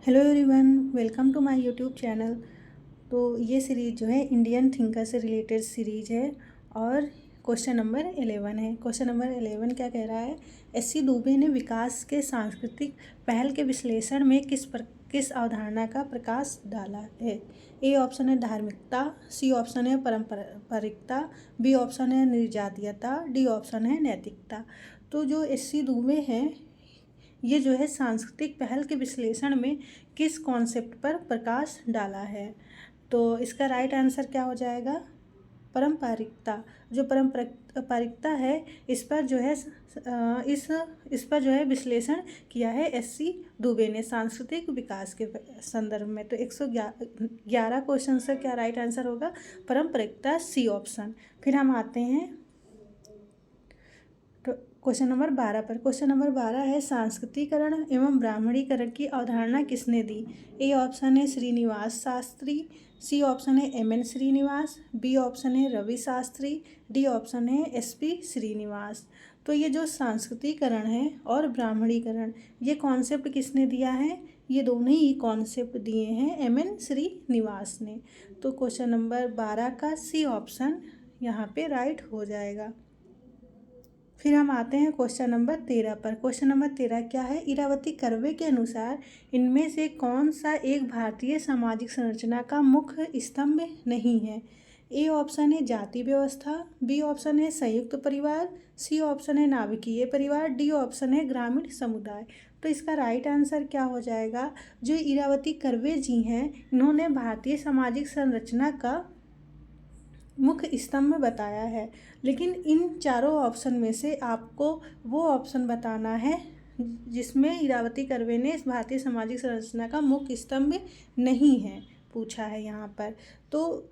Hello everyone, welcome to my YouTube channel. तो ये series जो है इंडियन थिंकर से रिलेटेड सीरीज़ है और क्वेश्चन नंबर 11 है। क्वेश्चन नंबर 11 क्या कह रहा है? एस.सी. दुबे ने विकास के सांस्कृतिक पहल के विश्लेषण में किस अवधारणा का प्रकाश डाला है? ए ऑप्शन है धार्मिकता, सी ऑप्शन है पारंपरिकता, बी ऑप्शन है निर्जातीयता, डी ऑप्शन है नैतिकता। तो जो एस.सी. दुबे हैं ये जो है सांस्कृतिक पहल के विश्लेषण में किस कॉन्सेप्ट पर प्रकाश डाला है? तो इसका राइट आंसर क्या हो जाएगा? पारंपरिकता। जो पारंपरिकता है इस पर जो है इस पर जो है विश्लेषण किया है एस.सी. दुबे ने सांस्कृतिक विकास के संदर्भ में। तो 111 क्वेश्चन से क्या राइट आंसर होगा? पारंपरिकता, सी ऑप्शन। फिर हम आते हैं तो क्वेश्चन नंबर 12 पर। क्वेश्चन नंबर 12 है सांस्कृतिकरण एवं ब्राह्मणीकरण की अवधारणा किसने दी? ए ऑप्शन है श्रीनिवास शास्त्री, सी ऑप्शन है एम.एन. श्रीनिवास, बी ऑप्शन है रवि शास्त्री, डी ऑप्शन है एस.पी. श्रीनिवास। तो ये जो सांस्कृतिकरण है और ब्राह्मणीकरण ये कॉन्सेप्ट किसने दिया है? ये दोनों ही कॉन्सेप्ट दिए हैं एम.एन. श्रीनिवास ने। तो क्वेश्चन नंबर 12 का सी ऑप्शन यहाँ पे राइट हो जाएगा। फिर हम आते हैं क्वेश्चन नंबर 13 पर। क्वेश्चन नंबर 13 क्या है? इरावती कर्वे के अनुसार इनमें से कौन सा एक भारतीय सामाजिक संरचना का मुख्य स्तंभ नहीं है? ए ऑप्शन है जाति व्यवस्था, बी ऑप्शन है संयुक्त परिवार, सी ऑप्शन है नाभिकीय परिवार, डी ऑप्शन है ग्रामीण समुदाय। तो इसका राइट आंसर क्या हो जाएगा? जो इरावती कर्वे जी हैं इन्होंने भारतीय सामाजिक संरचना का मुख्य स्तंभ बताया है, लेकिन इन चारों ऑप्शन में से आपको वो ऑप्शन बताना है जिसमें इरावती कर्वे ने इस भारतीय सामाजिक संरचना का मुख्य स्तंभ नहीं है पूछा है यहाँ पर। तो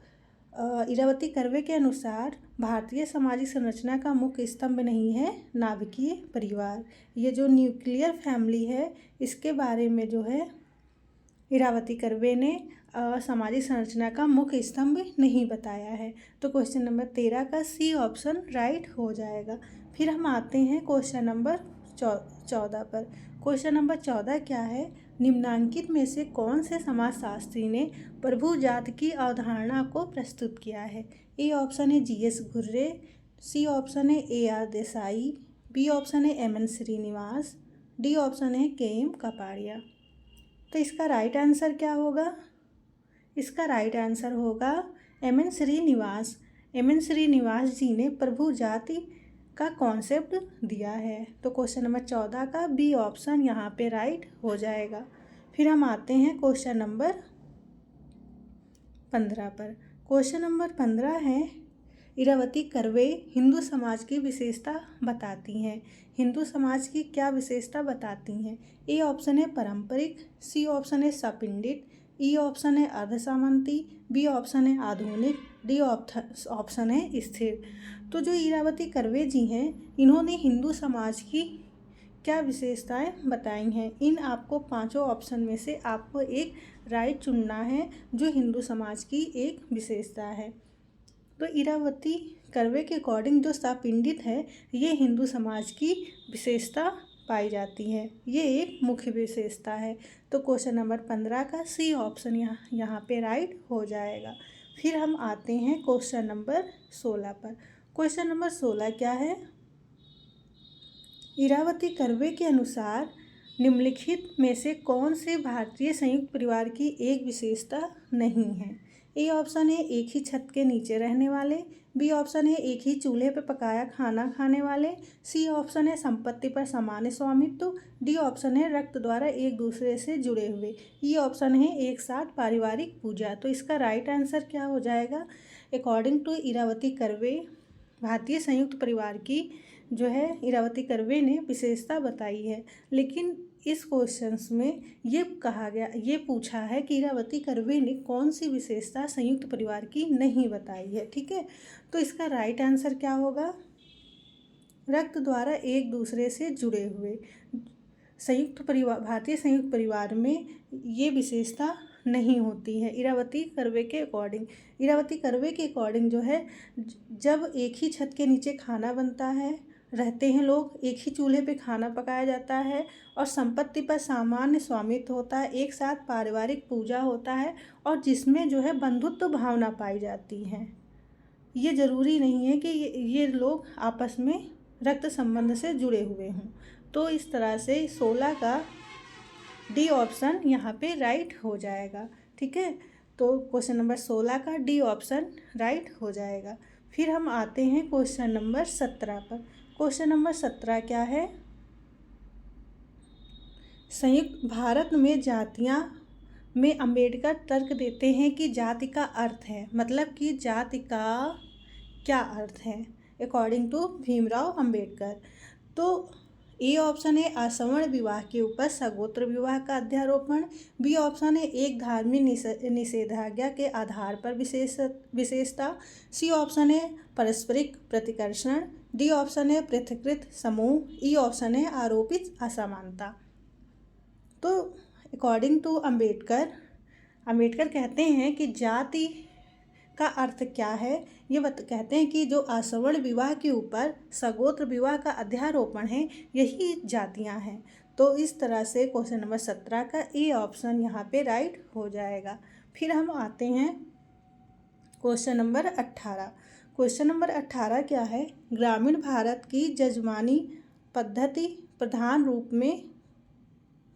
इरावती कर्वे के अनुसार भारतीय सामाजिक संरचना का मुख्य स्तंभ नहीं है नाभिकीय परिवार। ये जो न्यूक्लियर फैमिली है इसके बारे में जो है इरावती कर्वे ने सामाजिक संरचना का मुख्य स्तंभ नहीं बताया है। तो क्वेश्चन नंबर 13 का सी ऑप्शन राइट हो जाएगा। फिर हम आते हैं क्वेश्चन नंबर 14 पर। क्वेश्चन नंबर 14 क्या है? निम्नांकित में से कौन से समाजशास्त्री ने प्रभु जाति की अवधारणा को प्रस्तुत किया है? ए ऑप्शन है जी.एस. घुर्रे, सी ऑप्शन है ए.आर. देसाई, बी ऑप्शन है एम.एन. श्रीनिवास, डी ऑप्शन है के.एम. कापाड़िया। तो इसका राइट आंसर क्या होगा? इसका राइट आंसर होगा एम.एन. श्रीनिवास। एम.एन. श्रीनिवास जी ने प्रभु जाति का कॉन्सेप्ट दिया है। तो क्वेश्चन नंबर 14 का बी ऑप्शन यहाँ पे राइट हो जाएगा। फिर हम आते हैं क्वेश्चन नंबर 15 पर। क्वेश्चन नंबर 15 है इरावती कर्वे हिंदू समाज की विशेषता बताती हैं। हिंदू समाज की क्या विशेषता बताती हैं? ए ऑप्शन है पारंपरिक, सी ऑप्शन है सपिंडित, ई ऑप्शन है अर्धसामंती, बी ऑप्शन है आधुनिक, डी ऑप्शन है स्थिर। तो जो इरावती कर्वे जी हैं इन्होंने हिंदू समाज की क्या विशेषताएं बताई हैं? इन आपको पांचों ऑप्शन में से आपको एक राइट चुनना है जो हिंदू समाज की एक विशेषता है। तो इरावती कर्वे के अकॉर्डिंग जो सापिंडित है ये हिंदू समाज की विशेषता पाई जाती है, ये एक मुख्य विशेषता है। तो क्वेश्चन नंबर 15 का सी ऑप्शन यहाँ पे राइट हो जाएगा। फिर हम आते हैं क्वेश्चन नंबर 16 पर। क्वेश्चन नंबर 16 क्या है? इरावती कर्वे के अनुसार निम्नलिखित में से कौन से भारतीय संयुक्त परिवार की एक विशेषता नहीं है? ए ऑप्शन है एक ही छत के नीचे रहने वाले, बी ऑप्शन है एक ही चूल्हे पर पकाया खाना खाने वाले, सी ऑप्शन है संपत्ति पर समान स्वामित्व, डी ऑप्शन है रक्त द्वारा एक दूसरे से जुड़े हुए, ई ऑप्शन है एक साथ पारिवारिक पूजा। तो इसका राइट आंसर क्या हो जाएगा? अकॉर्डिंग टू इरावती कर्वे भारतीय संयुक्त परिवार की जो है इरावती कर्वे ने विशेषता बताई है, लेकिन इस क्वेश्चंस में ये पूछा है कि इरावती कर्वे ने कौन सी विशेषता संयुक्त परिवार की नहीं बताई है। ठीक है, तो इसका राइट आंसर क्या होगा? रक्त द्वारा एक दूसरे से जुड़े हुए। भारतीय संयुक्त परिवार में ये विशेषता नहीं होती है इरावती कर्वे के अकॉर्डिंग। इरावती कर्वे के अकॉर्डिंग जो है जब एक ही छत के नीचे खाना बनता है रहते हैं लोग, एक ही चूल्हे पे खाना पकाया जाता है और संपत्ति पर सामान्य स्वामित्व होता है, एक साथ पारिवारिक पूजा होता है और जिसमें जो है बंधुत्व भावना पाई जाती है। ये ज़रूरी नहीं है कि ये लोग आपस में रक्त संबंध से जुड़े हुए हों। तो इस तरह से 16 का डी ऑप्शन यहाँ पे राइट हो जाएगा। ठीक है, तो क्वेश्चन नंबर 16 का डी ऑप्शन राइट हो जाएगा। फिर हम आते हैं क्वेश्चन नंबर 17 पर। क्वेश्चन नंबर 17 क्या है? संयुक्त भारत में जातियाँ में अंबेडकर तर्क देते हैं कि जाति का अर्थ है, मतलब कि जाति का क्या अर्थ है अकॉर्डिंग टू भीमराव अंबेडकर। तो ए ऑप्शन है असवर्ण विवाह के ऊपर सगोत्र विवाह का अध्यारोपण, बी ऑप्शन है एक धार्मिक निषेधाज्ञा के आधार पर विशेषता, सी ऑप्शन है पारस्परिक प्रतिकर्षण, डी ऑप्शन है पृथकृत समूह, ई ऑप्शन है आरोपित असमानता। तो अकॉर्डिंग टू अंबेडकर कहते हैं कि जाति का अर्थ क्या है, ये कहते हैं कि जो असवर्ण विवाह के ऊपर सगोत्र विवाह का अध्यारोपण है यही जातियां हैं। तो इस तरह से क्वेश्चन नंबर 17 का ए ऑप्शन यहाँ पे राइट हो जाएगा। फिर हम आते हैं क्वेश्चन नंबर 18। क्वेश्चन नंबर 18 क्या है? ग्रामीण भारत की जजमानी पद्धति प्रधान रूप में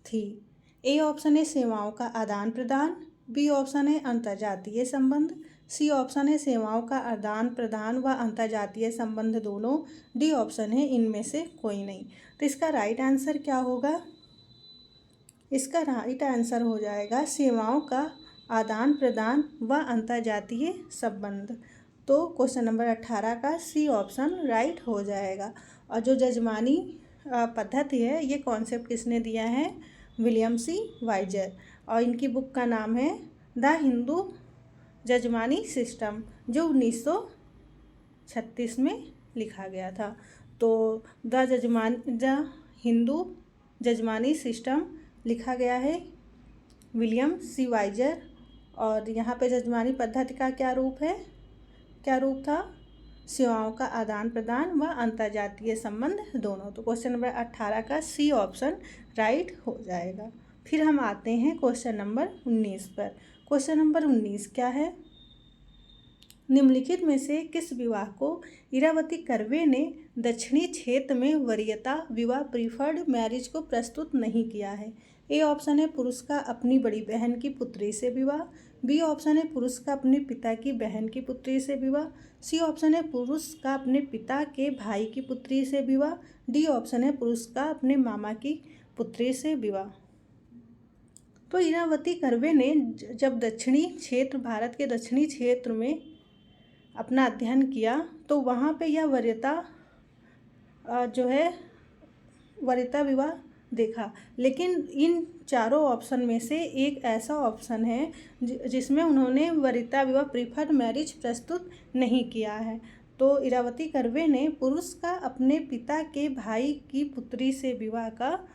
थी। ए ऑप्शन है सेवाओं का आदान प्रदान, बी ऑप्शन है अंतर्जातीय संबंध, सी ऑप्शन है सेवाओं का आदान प्रदान व अंतर्जातीय संबंध दोनों, डी ऑप्शन है इनमें से कोई नहीं। तो इसका राइट आंसर क्या होगा? इसका राइट आंसर हो जाएगा सेवाओं का आदान प्रदान व अंतर्जातीय संबंध। तो क्वेश्चन नंबर 18 का सी ऑप्शन राइट हो जाएगा। और जो जजमानी पद्धति है ये कॉन्सेप्ट किसने दिया है? विलियम सी वाइजर, और इनकी बुक का नाम है द हिंदू जजमानी सिस्टम, जो 1936 में लिखा गया था। तो द हिंदू जजमानी सिस्टम लिखा गया है विलियम सी वाइजर। और यहाँ पे जजमानी पद्धति का क्या रूप था? सेवाओं का आदान प्रदान व अंतर्जातीय संबंध दोनों। तो क्वेश्चन नंबर 18 का सी ऑप्शन राइट हो जाएगा। फिर हम आते हैं क्वेश्चन नंबर 19 पर। क्वेश्चन नंबर 19 क्या है? निम्नलिखित में से किस विवाह को इरावती कर्वे ने दक्षिणी क्षेत्र में वरीयता विवाह प्रीफर्ड मैरिज को प्रस्तुत नहीं किया है? ए ऑप्शन है पुरुष का अपनी बड़ी बहन की पुत्री से विवाह, बी ऑप्शन है पुरुष का अपने पिता की बहन की पुत्री से विवाह, सी ऑप्शन है पुरुष का अपने पिता के भाई की पुत्री से विवाह, डी ऑप्शन है पुरुष का अपने मामा की पुत्री से विवाह। तो इरावती कर्वे ने जब भारत के दक्षिणी क्षेत्र में अपना अध्ययन किया तो वहाँ पे यह वरीयता वरीयता विवाह देखा। लेकिन इन चारों ऑप्शन में से एक ऐसा ऑप्शन है जिसमें उन्होंने वरीयता विवाह प्रीफर्ड मैरिज प्रस्तुत नहीं किया है। तो इरावती कर्वे ने पुरुष का अपने पिता के भाई की पुत्री से विवाह का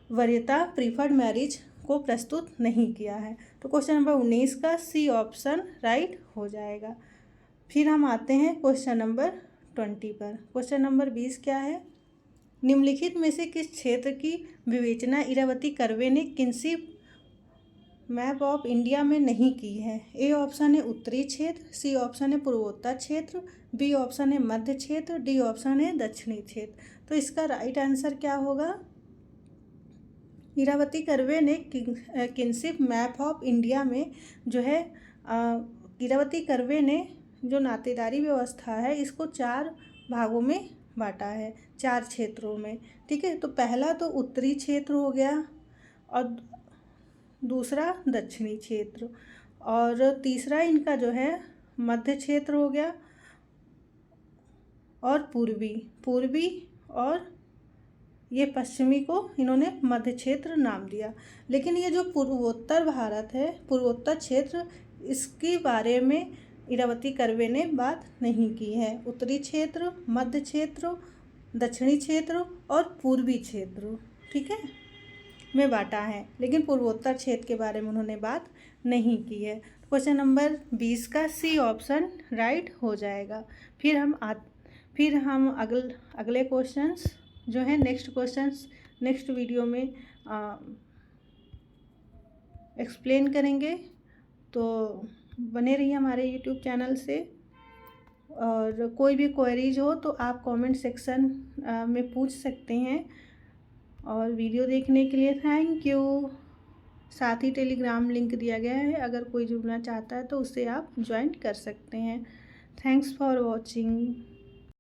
वरीयता प्रीफर्ड मैरिज को प्रस्तुत नहीं किया है। तो क्वेश्चन नंबर 19 का सी ऑप्शन राइट हो जाएगा। फिर हम आते हैं क्वेश्चन नंबर 20 पर। क्वेश्चन नंबर 20 क्या है? निम्नलिखित में से किस क्षेत्र की विवेचना इरावती कर्वे ने किनशिप मैप ऑफ इंडिया में नहीं की है? ए ऑप्शन है उत्तरी क्षेत्र, सी ऑप्शन है पूर्वोत्तर क्षेत्र, बी ऑप्शन है मध्य क्षेत्र, डी ऑप्शन है दक्षिणी क्षेत्र। तो इसका राइट आंसर क्या होगा? इरावती कर्वे ने किनशिप मैप ऑफ इंडिया में जो है इरावती कर्वे ने जो नातेदारी व्यवस्था है इसको 4 भागों में बांटा है, 4 क्षेत्रों में। ठीक है, तो पहला तो उत्तरी क्षेत्र हो गया और दूसरा दक्षिणी क्षेत्र और तीसरा इनका जो है मध्य क्षेत्र हो गया और पूर्वी और ये पश्चिमी को इन्होंने मध्य क्षेत्र नाम दिया। लेकिन ये जो पूर्वोत्तर भारत है, पूर्वोत्तर क्षेत्र, इसके बारे में इरावती कर्वे ने बात नहीं की है। उत्तरी क्षेत्र, मध्य क्षेत्र, दक्षिणी क्षेत्र और पूर्वी क्षेत्र, ठीक है, में बांटा है, लेकिन पूर्वोत्तर क्षेत्र के बारे में उन्होंने बात नहीं की है। क्वेश्चन नंबर 20 का सी ऑप्शन राइट हो जाएगा। फिर हम अगले क्वेश्चंस जो हैं नेक्स्ट वीडियो में एक्सप्लेन करेंगे। तो बने रहिए हमारे यूट्यूब चैनल से, और कोई भी क्वेरीज हो तो आप कमेंट सेक्शन में पूछ सकते हैं। और वीडियो देखने के लिए थैंक यू। साथ ही टेलीग्राम लिंक दिया गया है, अगर कोई जुड़ना चाहता है तो उससे आप ज्वाइन कर सकते हैं। Thanks for watching.